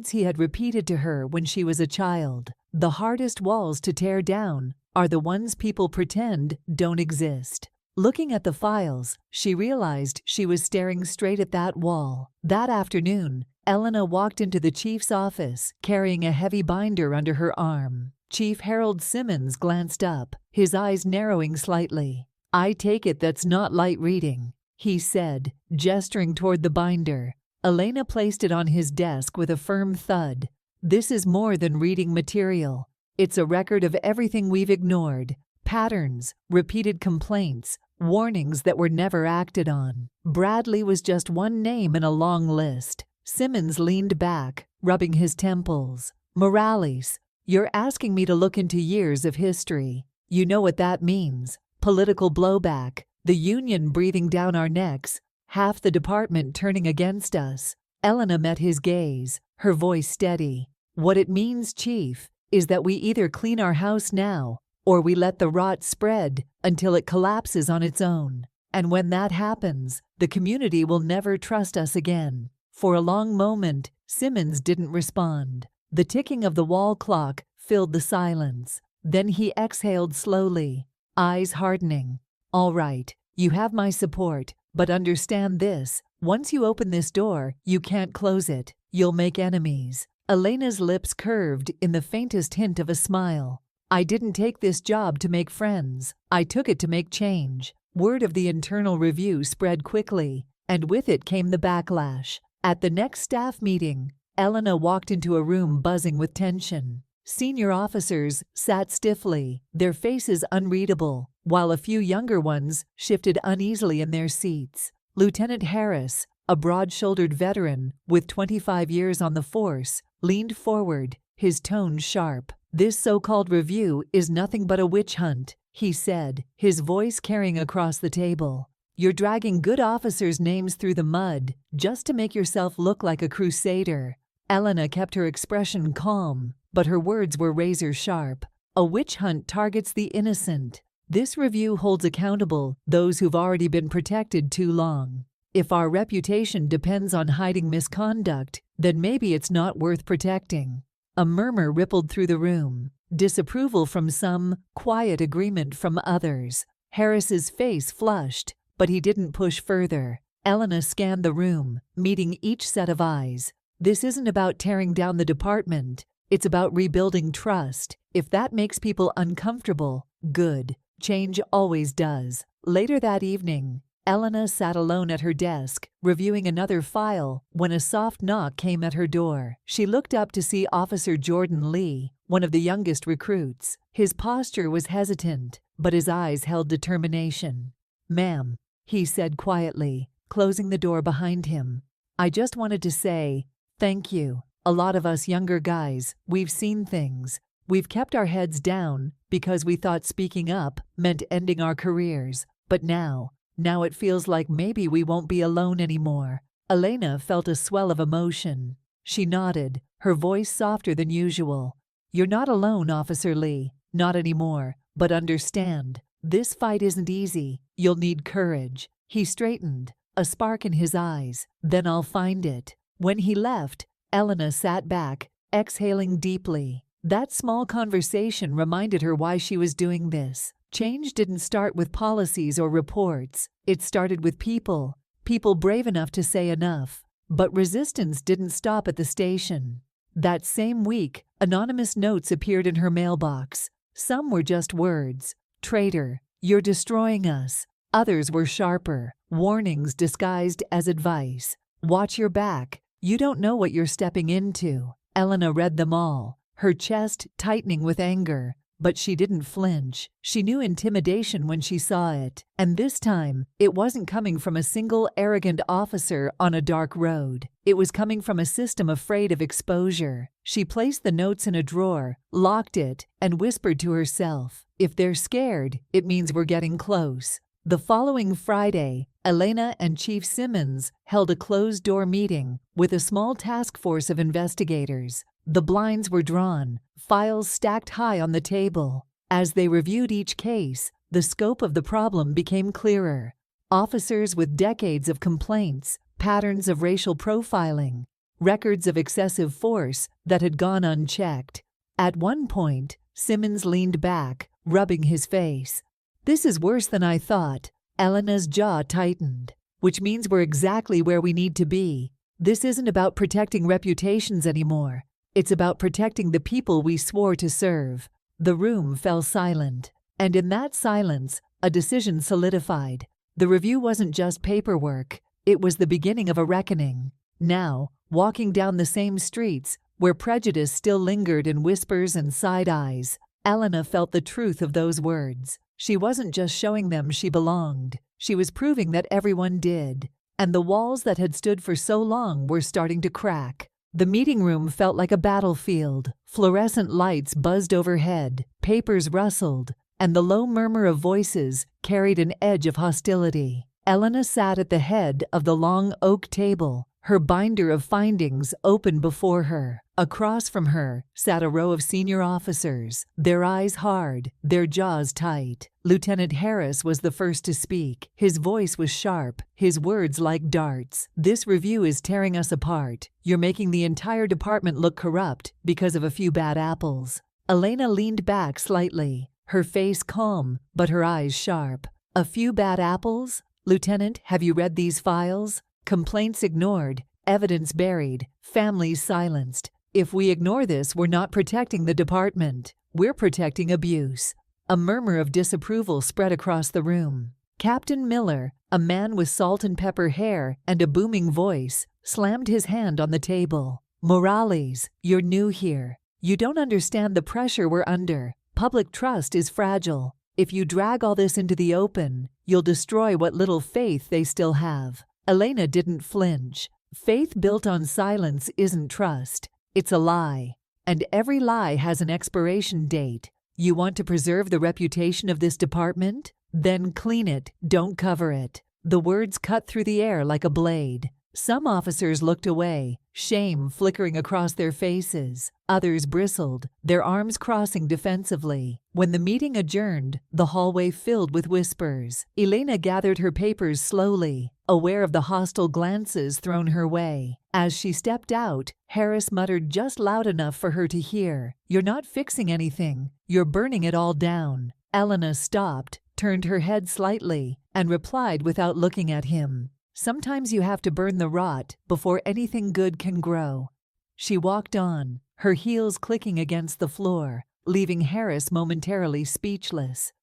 he had repeated to her when she was a child. The hardest walls to tear down are the ones people pretend don't exist. Looking at the files, she realized she was staring straight at that wall. That afternoon, Elena walked into the chief's office, carrying a heavy binder under her arm. Chief Harold Simmons glanced up, his eyes narrowing slightly. "I take it that's not light reading," he said, gesturing toward the binder. Elena placed it on his desk with a firm thud. "This is more than reading material. It's a record of everything we've ignored. Patterns, repeated complaints, warnings that were never acted on." Bradley was just one name in a long list. Simmons leaned back, rubbing his temples. "Morales, you're asking me to look into years of history. You know what that means. Political blowback, the union breathing down our necks, half the department turning against us." Elena met his gaze, her voice steady. "What it means, Chief, is that we either clean our house now, or we let the rot spread until it collapses on its own. And when that happens, the community will never trust us again." For a long moment, Simmons didn't respond. The ticking of the wall clock filled the silence. Then he exhaled slowly, eyes hardening. "All right, you have my support, but understand this. Once you open this door, you can't close it. You'll make enemies." Elena's lips curved in the faintest hint of a smile. "I didn't take this job to make friends. I took it to make change." Word of the internal review spread quickly, and with it came the backlash. At the next staff meeting, Elena walked into a room buzzing with tension. Senior officers sat stiffly, their faces unreadable, while a few younger ones shifted uneasily in their seats. Lieutenant Harris, a broad-shouldered veteran with 25 years on the force, leaned forward, his tone sharp. "This so-called review is nothing but a witch hunt," he said, his voice carrying across the table. "You're dragging good officers' names through the mud just to make yourself look like a crusader." Elena kept her expression calm, but her words were razor-sharp. "A witch hunt targets the innocent. This review holds accountable those who've already been protected too long. If our reputation depends on hiding misconduct, then maybe it's not worth protecting." A murmur rippled through the room, disapproval from some, quiet agreement from others. Harris's face flushed, but he didn't push further. Elena scanned the room, meeting each set of eyes. "This isn't about tearing down the department. It's about rebuilding trust. If that makes people uncomfortable, good. Change always does." Later that evening, Elena sat alone at her desk, reviewing another file, when a soft knock came at her door. She looked up to see Officer Jordan Lee, one of the youngest recruits. His posture was hesitant, but his eyes held determination. "Ma'am," he said quietly, closing the door behind him. "I just wanted to say, thank you. A lot of us younger guys, we've seen things. We've kept our heads down because we thought speaking up meant ending our careers. But now it feels like maybe we won't be alone anymore." Elena felt a swell of emotion. She nodded, her voice softer than usual. "You're not alone, Officer Lee. Not anymore. But understand, this fight isn't easy. You'll need courage." He straightened, a spark in his eyes. "Then I'll find it." When he left, Elena sat back, exhaling deeply. That small conversation reminded her why she was doing this. Change didn't start with policies or reports. It started with people people brave enough to say enough. But resistance didn't stop at the station. That same week, anonymous notes appeared in her mailbox. Some were just words. "Traitor, you're destroying us." Others were sharper, warnings disguised as advice. "Watch your back. You don't know what you're stepping into." Elena read them all, her chest tightening with anger. But she didn't flinch. She knew intimidation when she saw it. And this time, it wasn't coming from a single arrogant officer on a dark road. It was coming from a system afraid of exposure. She placed the notes in a drawer, locked it, and whispered to herself, "If they're scared, it means we're getting close." The following Friday, Elena and Chief Simmons held a closed-door meeting with a small task force of investigators. The blinds were drawn, files stacked high on the table. As they reviewed each case, the scope of the problem became clearer. Officers with decades of complaints, patterns of racial profiling, records of excessive force that had gone unchecked. At one point, Simmons leaned back, rubbing his face. "This is worse than I thought." Elena's jaw tightened. "Which means we're exactly where we need to be. This isn't about protecting reputations anymore. It's about protecting the people we swore to serve." The room fell silent, and in that silence, a decision solidified. The review wasn't just paperwork, it was the beginning of a reckoning. Now, walking down the same streets, where prejudice still lingered in whispers and side eyes, Elena felt the truth of those words. She wasn't just showing them she belonged, she was proving that everyone did. And the walls that had stood for so long were starting to crack. The meeting room felt like a battlefield. Fluorescent lights buzzed overhead, papers rustled, and the low murmur of voices carried an edge of hostility. Elena sat at the head of the long oak table, her binder of findings open before her. Across from her sat a row of senior officers, their eyes hard, their jaws tight. Lieutenant Harris was the first to speak. His voice was sharp, his words like darts. "This review is tearing us apart. You're making the entire department look corrupt because of a few bad apples." Elena leaned back slightly, her face calm, but her eyes sharp. "A few bad apples? Lieutenant, have you read these files? Complaints ignored, evidence buried, families silenced. If we ignore this, we're not protecting the department. We're protecting abuse." A murmur of disapproval spread across the room. Captain Miller, a man with salt and pepper hair and a booming voice, slammed his hand on the table. "Morales, you're new here. You don't understand the pressure we're under. Public trust is fragile. If you drag all this into the open, you'll destroy what little faith they still have." Elena didn't flinch. Faith built on silence isn't trust. It's a lie. And every lie has an expiration date. You want to preserve the reputation of this department? Then clean it, don't cover it. The words cut through the air like a blade. Some officers looked away, shame flickering across their faces. Others bristled, their arms crossing defensively. When the meeting adjourned, the hallway filled with whispers. Elena gathered her papers slowly, aware of the hostile glances thrown her way. As she stepped out, Harris muttered just loud enough for her to hear, "You're not fixing anything, you're burning it all down." Elena stopped, turned her head slightly, and replied without looking at him, "Sometimes you have to burn the rot before anything good can grow." She walked on, her heels clicking against the floor, leaving Harris momentarily speechless.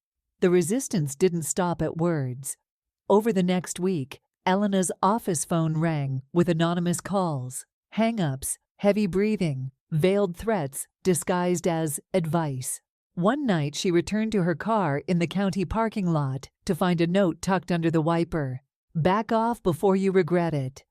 The resistance didn't stop at words. Over the next week, Elena's office phone rang with anonymous calls, hang-ups, heavy breathing, veiled threats disguised as advice. One night she returned to her car in the county parking lot to find a note tucked under the wiper. "Back off before you regret it."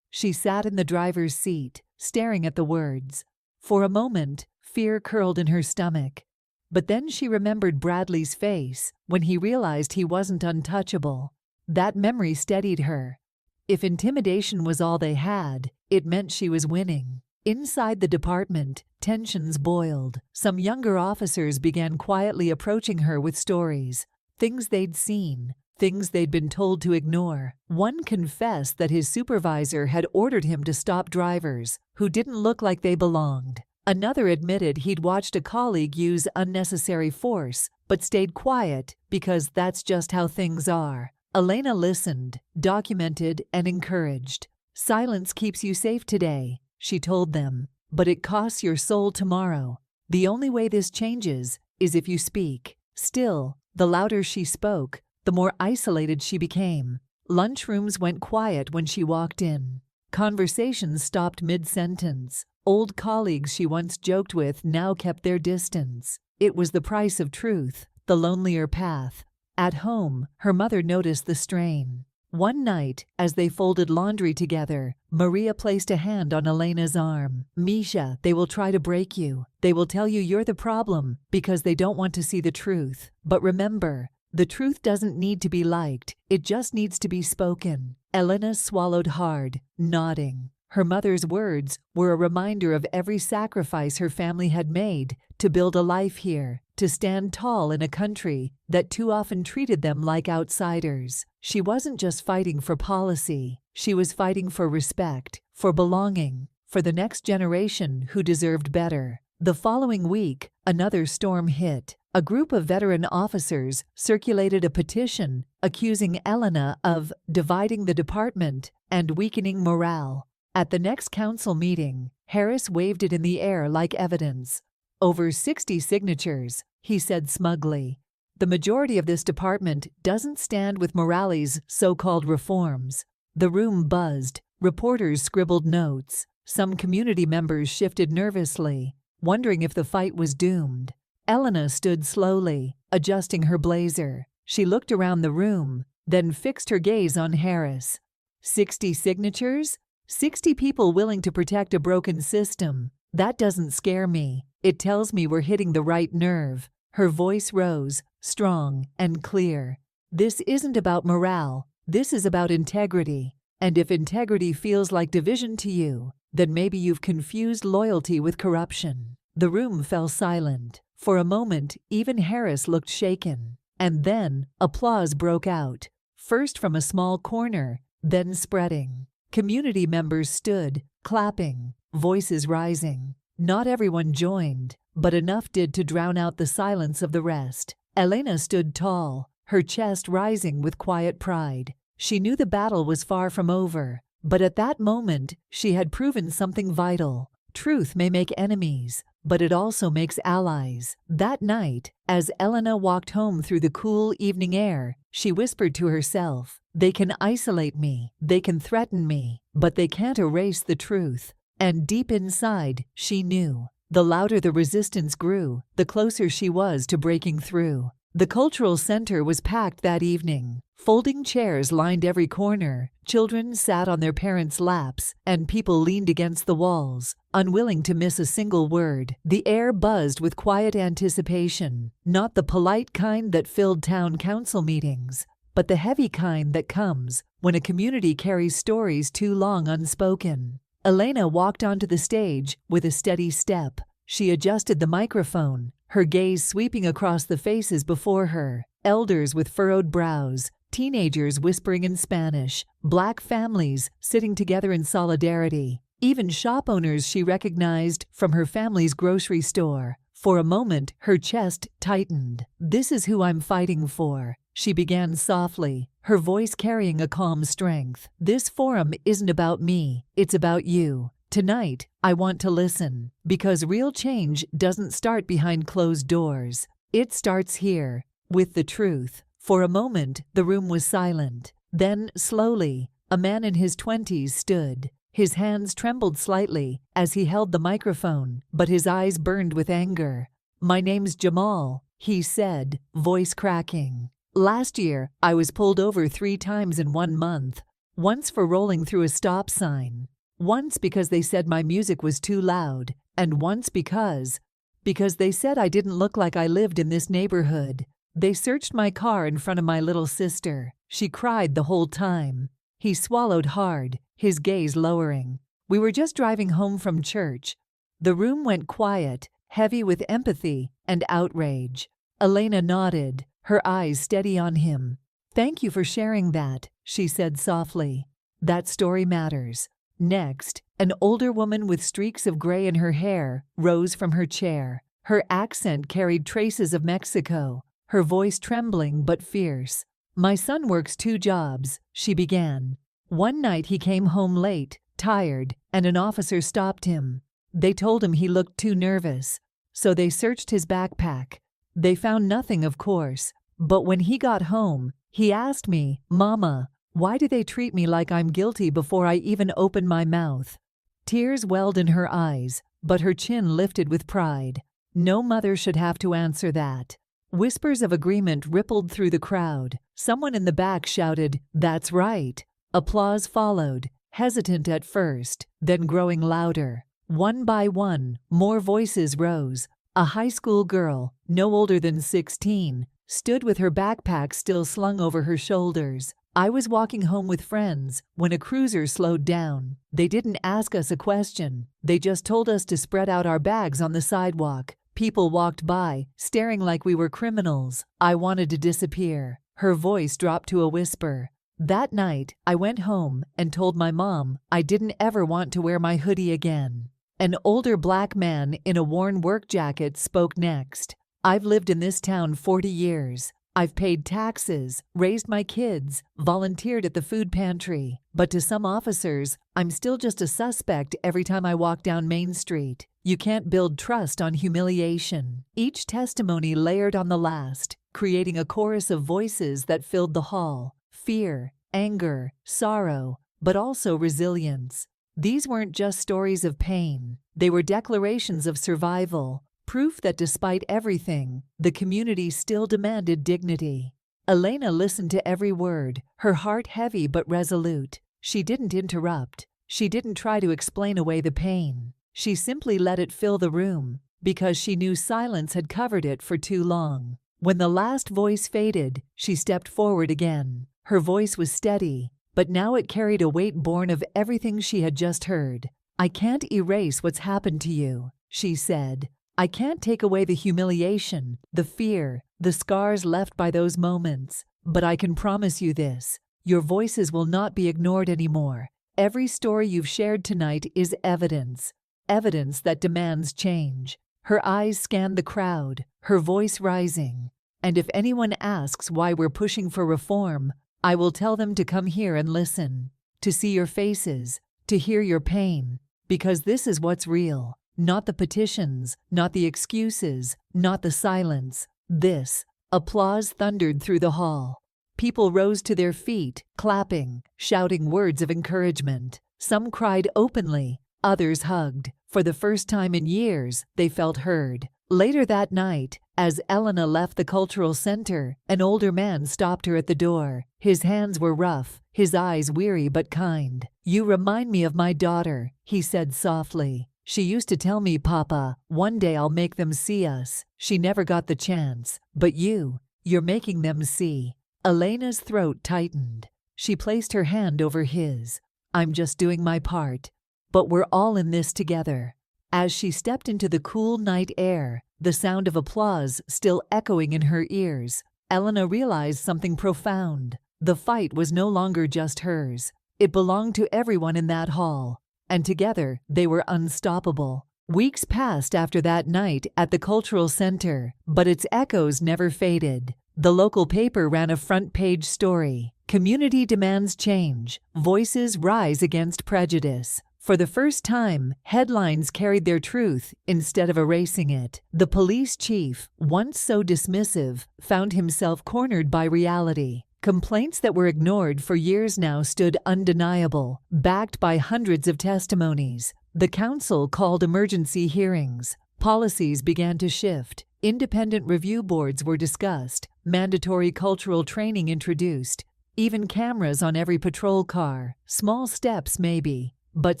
She sat in the driver's seat, staring at the words. For a moment, fear curled in her stomach. But then she remembered Bradley's face when he realized he wasn't untouchable. That memory steadied her. If intimidation was all they had, it meant she was winning. Inside the department, tensions boiled. Some younger officers began quietly approaching her with stories, things they'd seen, things they'd been told to ignore. One confessed that his supervisor had ordered him to stop drivers who didn't look like they belonged. Another admitted he'd watched a colleague use unnecessary force, but stayed quiet because that's just how things are. Elena listened, documented, and encouraged. Silence keeps you safe today, she told them, but it costs your soul tomorrow. The only way this changes is if you speak. Still, the louder she spoke, the more isolated she became. Lunchrooms went quiet when she walked in. Conversations stopped mid-sentence. Old colleagues she once joked with now kept their distance. It was the price of truth, the lonelier path. At home, her mother noticed the strain. One night, as they folded laundry together, Maria placed a hand on Elena's arm. "Misha, they will try to break you. They will tell you you're the problem because they don't want to see the truth. But remember, the truth doesn't need to be liked. It just needs to be spoken." Elena swallowed hard, nodding. Her mother's words were a reminder of every sacrifice her family had made to build a life here, to stand tall in a country that too often treated them like outsiders. She wasn't just fighting for policy. She was fighting for respect, for belonging, for the next generation who deserved better. The following week, another storm hit. A group of veteran officers circulated a petition accusing Elena of dividing the department and weakening morale. At the next council meeting, Harris waved it in the air like evidence. "Over 60 signatures," he said smugly. "The majority of this department doesn't stand with Morales' so-called reforms." The room buzzed. Reporters scribbled notes. Some community members shifted nervously, wondering if the fight was doomed. Elena stood slowly, adjusting her blazer. She looked around the room, then fixed her gaze on Harris. 60 signatures? 60 people willing to protect a broken system. That doesn't scare me. It tells me we're hitting the right nerve. Her voice rose, strong and clear. "This isn't about morale. This is about integrity. And if integrity feels like division to you, then maybe you've confused loyalty with corruption." The room fell silent. For a moment, even Harris looked shaken. And then, applause broke out. First from a small corner, then spreading. Community members stood, clapping, voices rising. Not everyone joined, but enough did to drown out the silence of the rest. Elena stood tall, her chest rising with quiet pride. She knew the battle was far from over, but at that moment, she had proven something vital. Truth may make enemies, but it also makes allies. That night, as Elena walked home through the cool evening air, she whispered to herself, "They can isolate me, they can threaten me, but they can't erase the truth." And deep inside, she knew. The louder the resistance grew, the closer she was to breaking through. The cultural center was packed that evening. Folding chairs lined every corner, children sat on their parents' laps, and people leaned against the walls, unwilling to miss a single word. The air buzzed with quiet anticipation, not the polite kind that filled town council meetings, but the heavy kind that comes when a community carries stories too long unspoken. Elena walked onto the stage with a steady step. She adjusted the microphone, her gaze sweeping across the faces before her. Elders with furrowed brows, teenagers whispering in Spanish, Black families sitting together in solidarity, even shop owners she recognized from her family's grocery store. For a moment, her chest tightened. "This is who I'm fighting for," she began softly, her voice carrying a calm strength. "This forum isn't about me, it's about you. Tonight, I want to listen, because real change doesn't start behind closed doors. It starts here, with the truth." For a moment, the room was silent. Then, slowly, a man in his 20s stood. His hands trembled slightly as he held the microphone, but his eyes burned with anger. "My name's Jamal," he said, voice cracking. "Last year, I was pulled over 3 times in 1 month. Once for rolling through a stop sign. Once because they said my music was too loud. And once because they said I didn't look like I lived in this neighborhood. They searched my car in front of my little sister. She cried the whole time." He swallowed hard, his gaze lowering. "We were just driving home from church." The room went quiet, heavy with empathy and outrage. Elena nodded, her eyes steady on him. "Thank you for sharing that," she said softly. "That story matters." Next, an older woman with streaks of gray in her hair rose from her chair. Her accent carried traces of Mexico, her voice trembling but fierce. My son works 2 jobs, she began. One night he came home late, tired, and an officer stopped him. They told him he looked too nervous, so they searched his backpack. They found nothing, of course, but when he got home, he asked me, "Mama, why do they treat me like I'm guilty before I even open my mouth?" Tears welled in her eyes, but her chin lifted with pride. No mother should have to answer that. Whispers of agreement rippled through the crowd. Someone in the back shouted, "That's right." Applause followed, hesitant at first, then growing louder. One by one, more voices rose. A high school girl, no older than 16, stood with her backpack still slung over her shoulders. I was walking home with friends when a cruiser slowed down. They didn't ask us a question. They just told us to spread out our bags on the sidewalk. People walked by, staring like we were criminals. I wanted to disappear. Her voice dropped to a whisper. That night, I went home and told my mom I didn't ever want to wear my hoodie again. An older black man in a worn work jacket spoke next. "I've lived in this town 40 years. I've paid taxes, raised my kids, volunteered at the food pantry. But to some officers, I'm still just a suspect every time I walk down Main Street. You can't build trust on humiliation." Each testimony layered on the last, creating a chorus of voices that filled the hall. Fear, anger, sorrow, but also resilience. These weren't just stories of pain. They were declarations of survival, proof that despite everything, the community still demanded dignity. Elena listened to every word, her heart heavy but resolute. She didn't interrupt. She didn't try to explain away the pain. She simply let it fill the room, because she knew silence had covered it for too long. When the last voice faded, she stepped forward again. Her voice was steady, but now it carried a weight born of everything she had just heard. "I can't erase what's happened to you," she said. "I can't take away the humiliation, the fear, the scars left by those moments. But I can promise you this: your voices will not be ignored anymore. Every story you've shared tonight is evidence. Evidence that demands change." Her eyes scanned the crowd, her voice rising. "And if anyone asks why we're pushing for reform, I will tell them to come here and listen, to see your faces, to hear your pain, because this is what's real. Not the petitions, not the excuses, not the silence. This." Applause thundered through the hall. People rose to their feet, clapping, shouting words of encouragement. Some cried openly, others hugged. For the first time in years, they felt heard. Later that night, as Elena left the cultural center, an older man stopped her at the door. His hands were rough, his eyes weary but kind. "You remind me of my daughter," he said softly. "She used to tell me, 'Papa, one day I'll make them see us.' She never got the chance. But you're making them see." Elena's throat tightened. She placed her hand over his. "I'm just doing my part. But we're all in this together." As she stepped into the cool night air, the sound of applause still echoing in her ears, Elena realized something profound. The fight was no longer just hers. It belonged to everyone in that hall, and together they were unstoppable. Weeks passed after that night at the cultural center, but its echoes never faded. The local paper ran a front-page story. "Community demands change. Voices rise against prejudice." For the first time, headlines carried their truth instead of erasing it. The police chief, once so dismissive, found himself cornered by reality. Complaints that were ignored for years now stood undeniable, backed by hundreds of testimonies. The council called emergency hearings. Policies began to shift. Independent review boards were discussed. Mandatory cultural training introduced. Even cameras on every patrol car. Small steps, maybe, but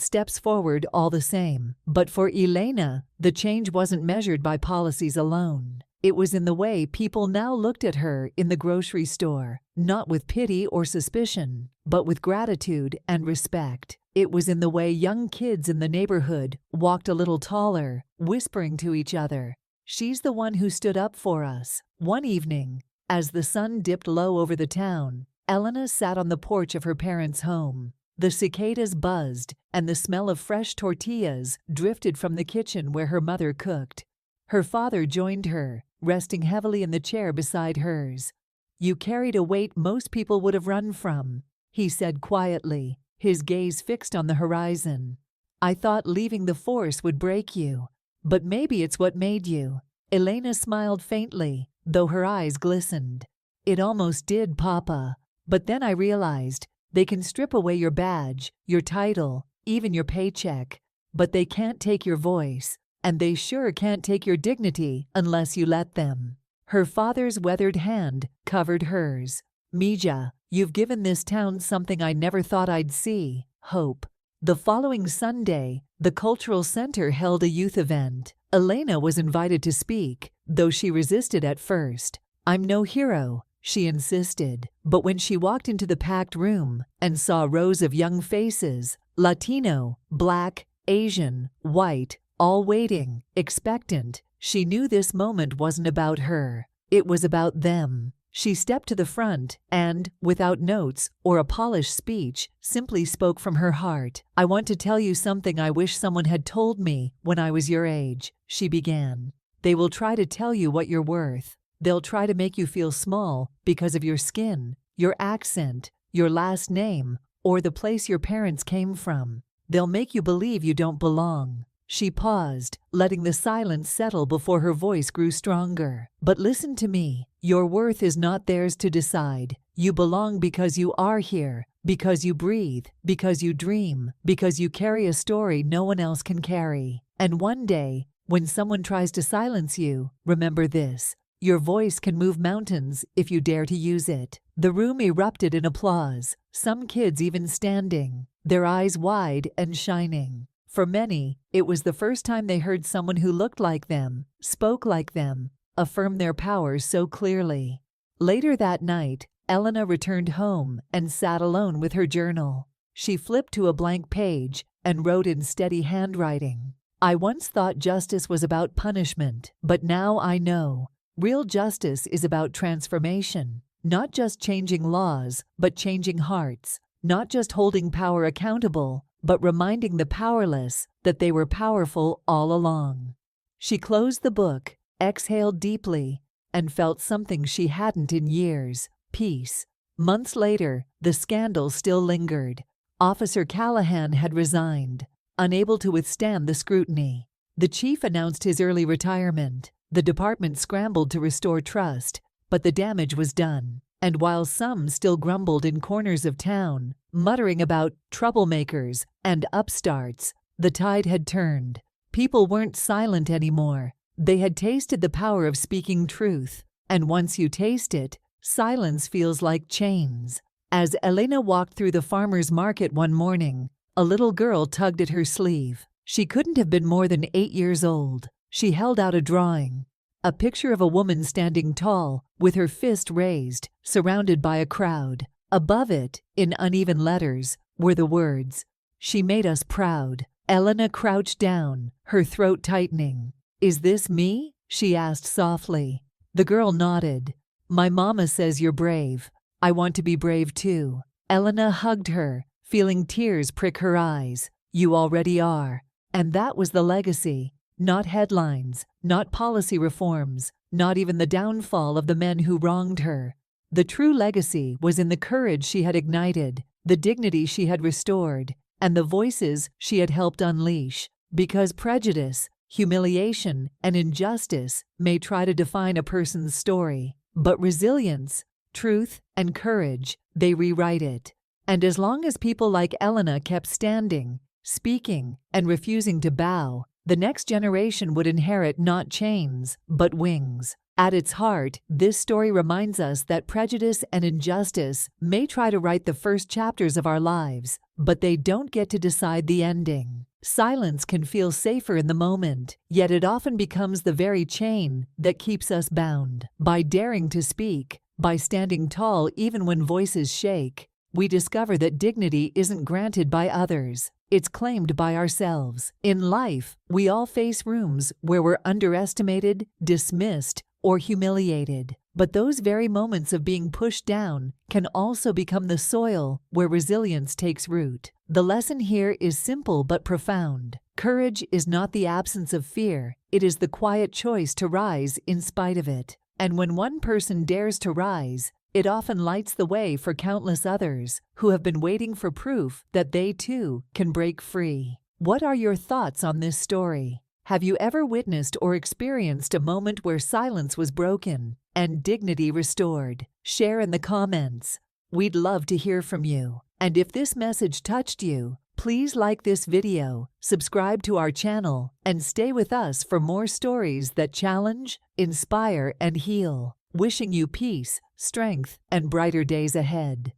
steps forward all the same. But for Elena, the change wasn't measured by policies alone. It was in the way people now looked at her in the grocery store, not with pity or suspicion, but with gratitude and respect. It was in the way young kids in the neighborhood walked a little taller, whispering to each other, "She's the one who stood up for us." One evening, as the sun dipped low over the town, Elena sat on the porch of her parents' home. The cicadas buzzed, and the smell of fresh tortillas drifted from the kitchen where her mother cooked. Her father joined her, resting heavily in the chair beside hers. You carried a weight most people would have run from," he said quietly, his gaze fixed on the horizon. "I thought leaving the force would break you. But maybe it's what made you." Elena smiled faintly, though her eyes glistened. "It almost did, Papa. But then I realized, they can strip away your badge, your title, even your paycheck. But they can't take your voice, and they sure can't take your dignity unless you let them." Her father's weathered hand covered hers. "Mija, you've given this town something I never thought I'd see, hope." The following Sunday, the cultural center held a youth event. Elena was invited to speak, though she resisted at first. "I'm no hero," she insisted. But when she walked into the packed room and saw rows of young faces, Latino, Black, Asian, white, all waiting, expectant, she knew this moment wasn't about her. It was about them. She stepped to the front and, without notes or a polished speech, simply spoke from her heart. "I want to tell you something I wish someone had told me when I was your age," she began. "They will try to tell you what you're worth. They'll try to make you feel small because of your skin, your accent, your last name, or the place your parents came from. They'll make you believe you don't belong." She paused, letting the silence settle before her voice grew stronger. "But listen to me. Your worth is not theirs to decide. You belong because you are here, because you breathe, because you dream, because you carry a story no one else can carry. And one day, when someone tries to silence you, remember this. Your voice can move mountains if you dare to use it." The room erupted in applause, some kids even standing, their eyes wide and shining. For many, it was the first time they heard someone who looked like them, spoke like them, affirmed their power so clearly. Later that night, Elena returned home and sat alone with her journal. She flipped to a blank page and wrote in steady handwriting, "I once thought justice was about punishment, but now I know. Real justice is about transformation, not just changing laws, but changing hearts, not just holding power accountable, but reminding the powerless that they were powerful all along." She closed the book, exhaled deeply, and felt something she hadn't in years: peace. Months later, the scandal still lingered. Officer Callahan had resigned, unable to withstand the scrutiny. The chief announced his early retirement. The department scrambled to restore trust, but the damage was done. And while some still grumbled in corners of town, muttering about troublemakers and upstarts, the tide had turned. People weren't silent anymore. They had tasted the power of speaking truth. And once you taste it, silence feels like chains. As Elena walked through the farmer's market one morning, a little girl tugged at her sleeve. She couldn't have been more than 8 years old. She held out a drawing. A picture of a woman standing tall, with her fist raised, surrounded by a crowd. Above it, in uneven letters, were the words, "She made us proud." Elena crouched down, her throat tightening. "Is this me?" she asked softly. The girl nodded. "My mama says you're brave. I want to be brave too." Elena hugged her, feeling tears prick her eyes. "You already are." And that was the legacy. Not headlines, not policy reforms, not even the downfall of the men who wronged her. The true legacy was in the courage she had ignited, the dignity she had restored, and the voices she had helped unleash. Because prejudice, humiliation, and injustice may try to define a person's story, but resilience, truth, and courage, they rewrite it. And as long as people like Elena kept standing, speaking, and refusing to bow, the next generation would inherit not chains, but wings. At its heart, this story reminds us that prejudice and injustice may try to write the first chapters of our lives, but they don't get to decide the ending. Silence can feel safer in the moment, yet it often becomes the very chain that keeps us bound. By daring to speak, by standing tall even when voices shake, we discover that dignity isn't granted by others. It's claimed by ourselves. In life, we all face rooms where we're underestimated, dismissed, or humiliated. But those very moments of being pushed down can also become the soil where resilience takes root. The lesson here is simple but profound. Courage is not the absence of fear. It is the quiet choice to rise in spite of it. And when one person dares to rise, It often lights the way for countless others who have been waiting for proof that they too can break free. What are your thoughts on this story? Have you ever witnessed or experienced a moment where silence was broken and dignity restored? Share in the comments. We'd love to hear from you. And if this message touched you, please like this video, subscribe to our channel, and stay with us for more stories that challenge, inspire, and heal. Wishing you peace, strength, and brighter days ahead.